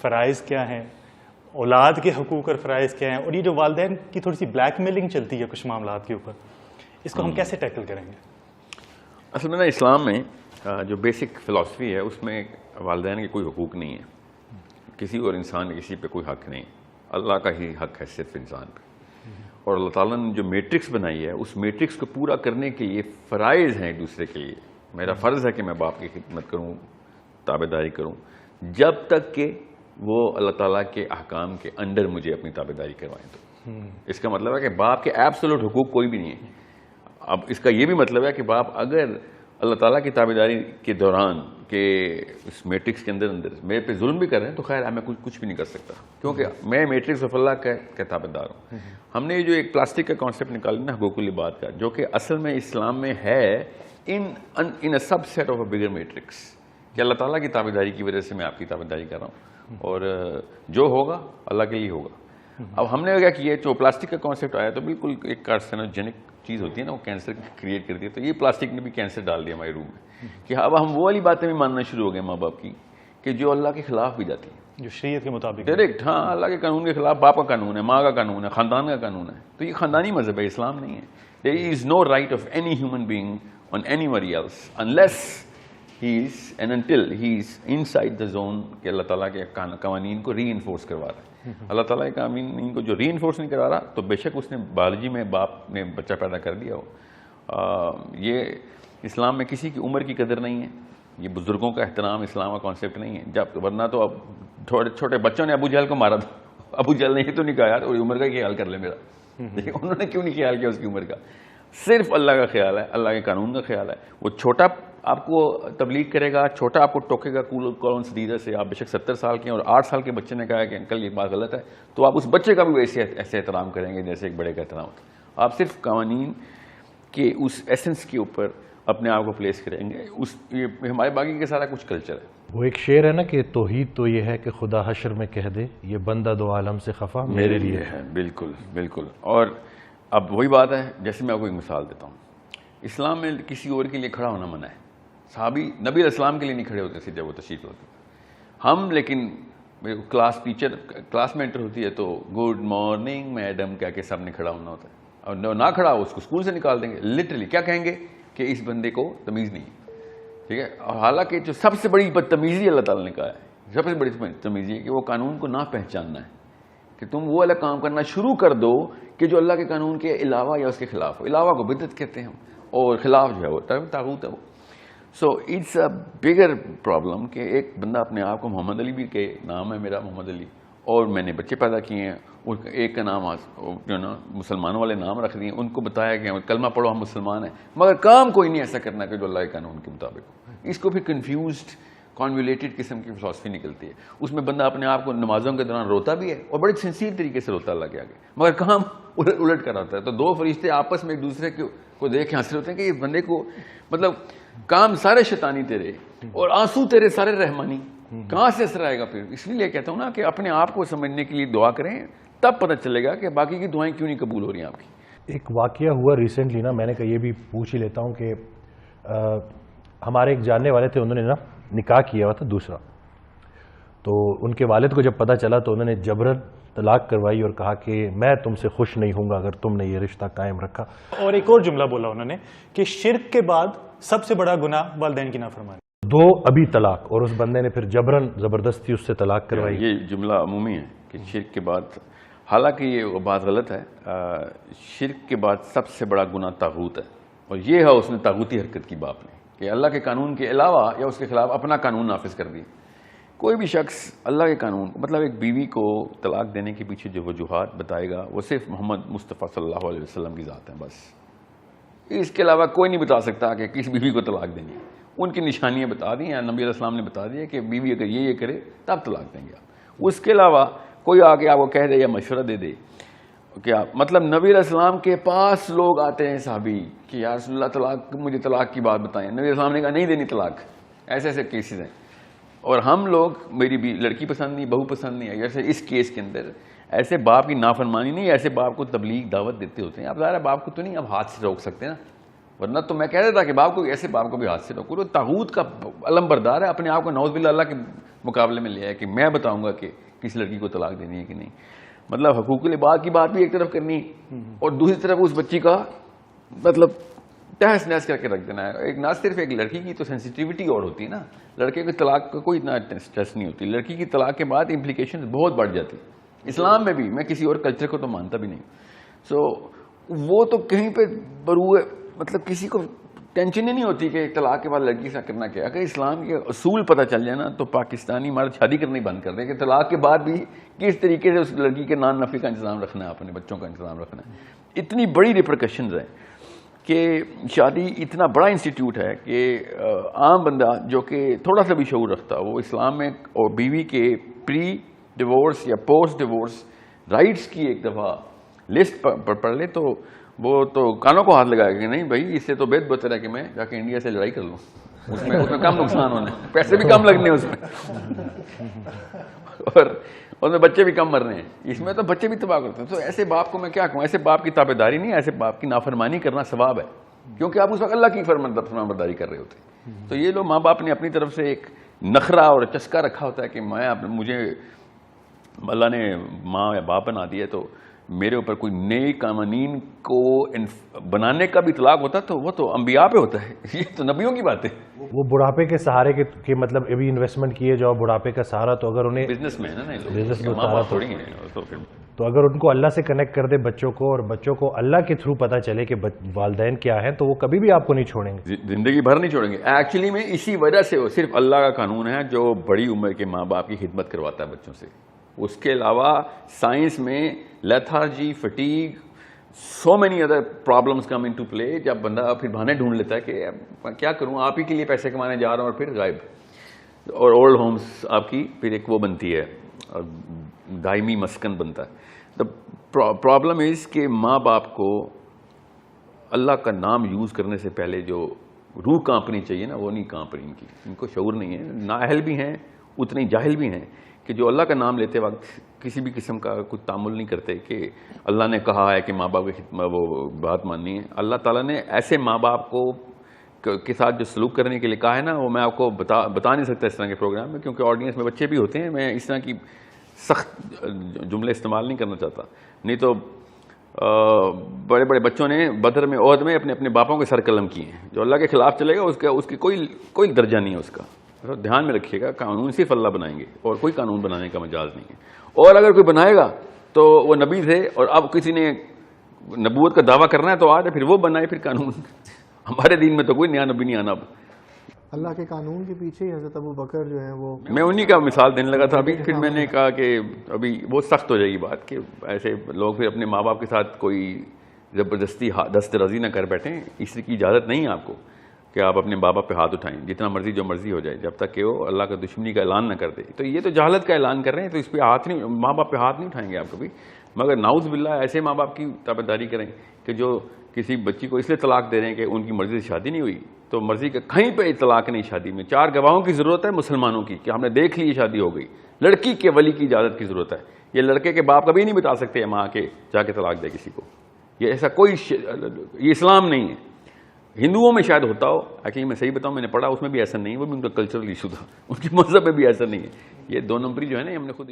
فرائض کیا ہیں, اولاد کے حقوق اور فرائض کیا ہیں, اور یہ جو والدین کی تھوڑی سی بلیک میلنگ چلتی ہے کچھ معاملات کے اوپر, اس کو ہم کیسے ٹیکل کریں گے؟ اصل میں نا اسلام میں جو بیسک فلاسفی ہے اس میں والدین کے کوئی حقوق نہیں ہے, کسی اور انسان کے کسی پہ کوئی حق نہیں, اللہ کا ہی حق ہے صرف انسان پہ. اور اللہ تعالیٰ نے جو میٹرکس بنائی ہے اس میٹرکس کو پورا کرنے کے لیے فرائض ہیں ایک دوسرے کے لیے. میرا فرض ہے کہ میں باپ کی خدمت کروں, تابع داری کروں, جب تک کہ وہ اللہ تعالیٰ کے احکام کے انڈر مجھے اپنی تابع داری کروائیں. تو اس کا مطلب ہے کہ باپ کے ایبسولوٹ حقوق کوئی بھی نہیں ہے. اب اس کا یہ بھی مطلب ہے کہ باپ اگر اللہ تعالیٰ کی تابع داری کے دوران کہ اس میٹرکس کے اندر میرے پہ ظلم بھی کر رہے ہیں تو خیر میں کچھ بھی نہیں کر سکتا, کیونکہ میں میٹرکس آف اللہ کا تابع دار ہوں. ہم نے جو ایک پلاسٹک کا کانسیپٹ نکالا نا حقوق العباد کا, جو کہ اصل میں اسلام میں ہے in a subset of a bigger matrix, کہ اللہ تعالیٰ کی تابع داری کی وجہ سے میں آپ کی تابع داری کر رہا ہوں, اور جو ہوگا اللہ کے لیے ہوگا. اب ہم نے کیا کیا, جو پلاسٹک کا کانسیپٹ آیا تو بالکل ایک کارسینوجینک چیز ہوتی ہے نا, وہ کینسر کریٹ کرتی ہے, تو یہ پلاسٹک نے بھی کینسر ڈال دیا ہمارے روم میں, کہ اب ہم وہ والی باتیں بھی ماننا شروع ہو گئے ماں باپ کی کہ جو اللہ کے خلاف بھی جاتی ہیں, جو شریعت کے مطابق ڈائریکٹ. ہاں, اللہ کے قانون کے خلاف باپ کا قانون ہے, ماں کا قانون ہے, خاندان کا قانون ہے. تو یہ خاندانی مذہب ہے, اسلام نہیں ہے. There is no right of any human being on anybody else unless he is and until he is inside the zone کہ اللہ تعالیٰ کے قوانین کو ری انفورس کروا رہا ہے. اللہ تعالیٰ کے قوانین کو جو ری انفورس نہیں کروا رہا تو بے شک اس نے بایولوجی میں باپ نے بچہ پیدا کر دیا ہو. یہ اسلام میں کسی کی عمر کی قدر نہیں ہے, یہ بزرگوں کا احترام اسلام کا کانسیپٹ نہیں ہے. جب ورنہ تو اب چھوٹے بچوں نے ابو جہل کو مارا تھا, ابو جہل نے یہ تو نہیں کہا یار اور عمر کا خیال کر لے میرا, انہوں نے کیوں نہیں خیال کیا اس کی عمر کا, صرف اللہ کا خیال ہے, اللہ کے قانون کا خیال ہے. وہ چھوٹا آپ کو تبلیغ کرے گا, چھوٹا آپ کو ٹوکے گا کون سدیدہ سے, آپ بے شک 70 سال کے ہیں اور 8 سال کے بچے نے کہا ہے کہ انکل یہ بات غلط ہے, تو آپ اس بچے کا بھی ایسے احترام کریں گے جیسے ایک بڑے کا احترام ہوتا ہے. آپ صرف قوانین کے اس ایسنس کے اوپر اپنے آپ کو پلیس کریں گے. یہ ہمارے باقی کے سارا کچھ کلچر ہے. وہ ایک شعر ہے نا کہ توحید تو یہ ہے کہ خدا حشر میں کہہ دے یہ بندہ دو عالم سے خفا میرے لیے ہے. بالکل بالکل. اور اب وہی بات ہے, جیسے میں آپ کو ایک مثال دیتا ہوں, اسلام میں کسی اور کے لیے کھڑا ہونا منع ہے. صحابی نبی علیہ السلام کے لیے نہیں کھڑے ہوتے تھے جب وہ تشریف ہوتے. ہم لیکن کلاس میں انٹر ہوتی ہے تو گڈ مارننگ میڈم کہہ کے سب نے کھڑا ہونا ہوتا ہے, اور نہ کھڑا اس کو اسکول سے نکال دیں گے. لٹرلی کیا کہیں گے کہ اس بندے کو تمیز نہیں, ٹھیک ہے. اور حالانکہ جو سب سے بڑی بدتمیزی اللہ تعالیٰ نے کہا ہے, سب سے بڑی تمیزی ہے کہ وہ قانون کو نہ پہچاننا ہے, کہ تم وہ والا کام کرنا شروع کر دو کہ جو اللہ کے قانون کے علاوہ یا اس کے خلاف ہو. علاوہ کو بدعت کہتے ہیں ہم, اور خلاف جو ہے وہ طاغوت ہے وہ. So it's a bigger problem کہ ایک بندہ اپنے آپ کو محمد علی بھی کہ نام ہے میرا محمد علی, اور میں نے بچے پیدا کیے ہیں, ایک کا نام جو نا مسلمانوں والے نام رکھ دیے, ان کو بتایا کہ کلمہ پڑھو ہم مسلمان ہیں, مگر کام کوئی نہیں ایسا کرنا کہ جو اللہ کے قانون کے مطابق ہو. اس کو پھر کنفیوزڈ کانویلیٹڈ قسم کی فلسفی نکلتی ہے. اس میں بندہ اپنے آپ کو نمازوں کے دوران روتا بھی ہے اور بڑے سنسیئر طریقے سے روتا اللہ کے آگے, مگر کام الٹ کر ہوتا ہے. تو دو فرشتے آپس میں ایک دوسرے کو دیکھ کے ہنس رہے ہوتے ہیں کہ اس بندے کو مطلب کام سارے شیطانی تیرے اور آنسو تیرے سارے رحمانی, کہاں سے اثر آئے گا پھر. اس لیے کہتا ہوں نا کہ اپنے آپ کو سمجھنے کے لیے دعا کریں, تب پتہ چلے گا کہ باقی کی دعائیں کیوں نہیں قبول ہو رہی ہیں آپ کی. ایک واقعہ ہوا ریسنٹلی نا, میں نے کہا یہ بھی پوچھ ہی لیتا ہوں کہ ہمارے ایک جاننے والے تھے, انہوں نے نا نکاح کیا ہوا تھا دوسرا, تو ان کے والد کو جب پتہ چلا تو انہوں نے جبرن طلاق کروائی اور کہا کہ میں تم سے خوش نہیں ہوں گا اگر تم نے یہ رشتہ قائم رکھا. اور ایک اور جملہ بولا انہوں نے کہ شرک کے بعد سب سے بڑا گناہ والدین کی نافرمانی. 2 ابھی طلاق, اور اس بندے نے پھر جبرن زبردستی اس سے طلاق کروائی. یہ جملہ عمومی ہے کہ شرک کے بعد, حالانکہ یہ بات غلط ہے. شرک کے بعد سب سے بڑا گناہ طاغوت ہے, اور یہ ہے اس نے طاغوتی حرکت کی باپ نے, کہ اللہ کے قانون کے علاوہ یا اس کے خلاف اپنا قانون نافذ کر دی. کوئی بھی شخص اللہ کے قانون مطلب ایک بیوی کو طلاق دینے کے پیچھے جو وجوہات بتائے گا وہ صرف محمد مصطفیٰ صلی اللہ علیہ وسلم کی ذات ہیں بس. اس کے علاوہ کوئی نہیں بتا سکتا کہ کس بیوی کو طلاق دینی ہے. ان کی نشانیاں بتا دی ہیں, نبی علیہ السلام نے بتا دیا کہ بیوی اگر یہ کرے تب طلاق دیں گے آپ. اس کے علاوہ کوئی آگے آپ کو کہہ دے یا مشورہ دے دے, کیا مطلب نبی علیہ السلام کے پاس لوگ آتے ہیں صحابی کہ یا رسول اللہ طلاق, مجھے طلاق کی بات بتائیں. نبی علیہ السلام نے کہا نہیں دینی طلاق. ایسے ایسے کیسز ہیں. اور ہم لوگ میری بھی لڑکی پسند نہیں, بہو پسند نہیں ہے, جیسے اس کیس کے اندر ایسے باپ کی نافرمانی نہیں, ایسے باپ کو تبلیغ دعوت دیتے ہوتے ہیں. اب ظاہر ہے باپ کو تو نہیں اب ہاتھ سے روک سکتے نا, ورنہ تو میں کہہ دیتا کہ باپ کو ایسے باپ کو بھی ہاتھ سے روکو. طاغوت کا علم بردار ہے, اپنے آپ کو نعوذ باللہ اللہ کے مقابلے میں لے آئے کہ میں بتاؤں گا کہ کس لڑکی کو طلاق دینی ہے کہ نہیں. مطلب حقوق العباد کی بات بھی ایک طرف کرنی اور دوسری طرف اس بچی کا مطلب تہس نہس کر کے رکھ دینا ہے. ایک نہ صرف ایک لڑکی کی تو سینسیٹیوٹی اور ہوتی ہے نا, لڑکے کے طلاق کا کوئی اتنا اسٹریس نہیں ہوتی, لڑکی کی طلاق کے بعد امپلیکیشن بہت بڑھ جاتی. اسلام میں بھی, میں کسی اور کلچر کو تو مانتا بھی نہیں. سو وہ تو کہیں پہ بروئے مطلب کسی کو ٹینشن ہی نہیں ہوتی کہ طلاق کے بعد لڑکی سے کرنا کیا. اگر اسلام کے اصول پتہ چل جائے نا تو پاکستانی مرد شادی کرنا ہی بند کر دیں کہ طلاق کے بعد بھی کس طریقے سے اس لڑکی کے نان نفی کا انتظام رکھنا ہے, اپنے بچوں کا انتظام رکھنا ہے. اتنی بڑی ریپرکشنز ہیں کہ شادی اتنا بڑا انسٹیٹیوٹ ہے کہ عام بندہ جو کہ تھوڑا سا بھی شعور رکھتا وہ اسلام میں اور بیوی کے پری ڈیورس یا پوسٹ ڈیورس رائٹس کی ایک دفعہ لسٹ پڑھ لے تو وہ تو کانوں کو ہاتھ لگائے کہ نہیں بھائی اس سے تو بہتر ہے کہ میں جا کے انڈیا سے لڑائی کر لوں, اس میں کم نقصان ہونے, پیسے بھی کم لگنے اس میں اور میں بچے بھی کم مر رہے ہیں, اس میں تو بچے بھی تباہ کرتے ہیں. تو ایسے باپ کو میں کیا کہوں, ایسے باپ کی تابعداری نہیں, ایسے باپ کی نافرمانی کرنا ثواب ہے کیونکہ آپ اس وقت اللہ کی فرمانبرداری کر رہے ہوتے ہیں. تو یہ لوگ ماں باپ نے اپنی طرف سے ایک نخرہ اور چسکا رکھا ہوتا ہے کہ مجھے اللہ نے ماں یا باپ بنا دیا تو میرے اوپر کوئی نئے قوانین کو بنانے کا بھی اطلاق ہوتا تو وہ تو انبیاء پہ ہوتا ہے, یہ تو نبیوں کی بات ہے. وہ بڑھاپے کے سہارے کے مطلب ابھی انویسٹمنٹ کیے جاؤ بڑھاپے کا سہارا, تو اگر انہیں بزنس میں ہے نا, بزنس میں ماں باپ تھوڑی ہیں, تو اگر ان کو اللہ سے کنیکٹ کر دے بچوں کو اور بچوں کو اللہ کے تھرو پتہ چلے کہ والدین کیا ہیں تو وہ کبھی بھی آپ کو نہیں چھوڑیں گے, زندگی بھر نہیں چھوڑیں گے. ایکچولی میں اسی وجہ سے وہ صرف اللہ کا قانون ہے جو بڑی عمر کے ماں باپ کی خدمت کرواتا ہے بچوں سے. اس کے علاوہ سائنس میں lethargy, fatigue, so many other problems come into play. جب بندہ پھر بہانے ڈھونڈ لیتا ہے کہ کیا کروں, آپ ہی کے لیے پیسے کمانے جا رہا ہوں اور پھر غائب, اور اولڈ ہومز آپ کی پھر ایک وہ بنتی ہے اور دائمی مسکن بنتا ہے. دا پرابلم از کہ ماں باپ کو اللہ کا نام یوز کرنے سے پہلے جو روح کانپنی چاہیے نا وہ نہیں کانپ رہی, ان کو شعور نہیں ہے. نااہل بھی ہیں اتنے جاہل بھی ہیں کہ جو اللہ کا نام لیتے وقت کسی بھی قسم کا کوئی تعامل نہیں کرتے کہ اللہ نے کہا ہے کہ ماں باپ کی خدمت وہ بات ماننی ہے. اللہ تعالیٰ نے ایسے ماں باپ کو کے ساتھ جو سلوک کرنے کے لیے کہا ہے نا وہ میں آپ کو بتا نہیں سکتا اس طرح کے پروگرام میں, کیونکہ آڈینس میں بچے بھی ہوتے ہیں. میں اس طرح کی سخت جملے استعمال نہیں کرنا چاہتا, نہیں تو بڑے بڑے بچوں نے بدر میں عہد میں اپنے اپنے باپوں کے سر قلم کیے ہیں. جو اللہ کے خلاف چلے گا اس کی کوئی درجہ نہیں ہے اس کا. دھیان میں رکھیے گا, قانون صرف اللہ بنائیں گے اور کوئی قانون بنانے کا مجاز نہیں ہے. اور اگر کوئی بنائے گا تو وہ نبی تھے اور اب کسی نے نبوت کا دعویٰ کرنا ہے تو آج پھر وہ بنائے پھر قانون. ہمارے دین میں تو کوئی نیا نبی نہیں آنا. اب اللہ کے قانون کے پیچھے ہی حضرت ابو بکر جو ہیں وہ, میں انہی کا مثال دینے لگا تھا ابھی. پھر میں نے کہا کہ ابھی بہت سخت ہو جائے گی بات کہ ایسے لوگ پھر اپنے ماں باپ کے ساتھ کوئی زبردستی دست رازی نہ کر بیٹھیں. اس کی اجازت نہیں ہے آپ کو کہ آپ اپنے بابا پہ ہاتھ اٹھائیں, جتنا مرضی جو مرضی ہو جائے, جب تک کہ وہ اللہ کا دشمنی کا اعلان نہ کر دے. تو یہ تو جہالت کا اعلان کر رہے ہیں, تو اس پہ ہاتھ نہیں, ماں باپ پہ ہاتھ نہیں اٹھائیں گے آپ کبھی. مگر نعوذ باللہ ایسے ماں باپ کی تابعداری کریں کہ جو کسی بچی کو اس لیے طلاق دے رہے ہیں کہ ان کی مرضی سے شادی نہیں ہوئی, تو مرضی کا کہیں پہ طلاق نہیں. شادی میں 4 گواہوں کی ضرورت ہے مسلمانوں کی کہ ہم نے دیکھ لی شادی ہو گئی. لڑکی کے ولی کی اجازت کی ضرورت ہے. یہ لڑکے کے باپ کبھی نہیں بتا سکتے ماں کے جا کے طلاق دے کسی کو. یہ ایسا کوئی یہ اسلام نہیں ہے. ہندوؤں میں شاید ہوتا ہو, ایکچولی میں صحیح بتاؤں میں نے پڑھا اس میں بھی ایسا نہیں, وہ بھی ان کا کلچرل ایشو تھا, ان کے مذہب میں بھی ایسا نہیں ہے. یہ 2 نمبری جو ہے نا ہم نے خود